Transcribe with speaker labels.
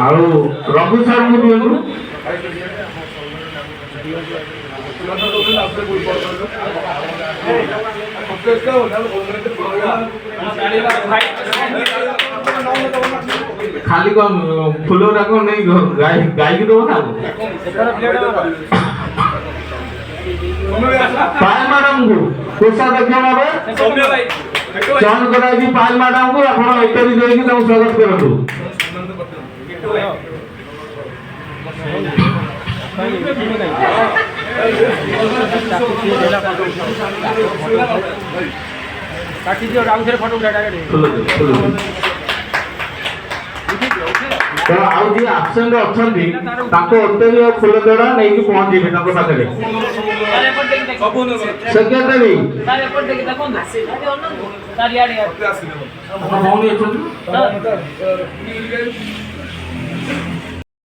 Speaker 1: ଆଉ ରଘୁ ସାର୍ଙ୍କୁ ଦିଅନ୍ତୁ। ଖାଲି ଫୁଲ ଗୁଡାକ ନେଇ ଗାଈକି ଦବ ନା ପାୟଲ ମ୍ୟାଡାମଙ୍କୁ କୋଷାଧ୍ୟକ୍ଷ ଭାବେ ଚୟନ କରାଯାଇଛି। ପାୟଲ ମ୍ୟାଡାମଙ୍କୁ ଆପଣ ଏକାଠି ଦେଇକି ତାଙ୍କୁ ସ୍ୱାଗତ କରନ୍ତୁ। ତ ଆଉ ଯିଏ ଆବସେଣ୍ଟ ଅଛନ୍ତି ତାଙ୍କୁ ହୋଟେଲ ଫୁଲ ତୋଡ଼ା ନେଇକି ପହଞ୍ଚିବେ ତାଙ୍କ ପାଖରେ। ସେକ୍ରେଟାରୀ ଭଉଣୀ ଅଛନ୍ତି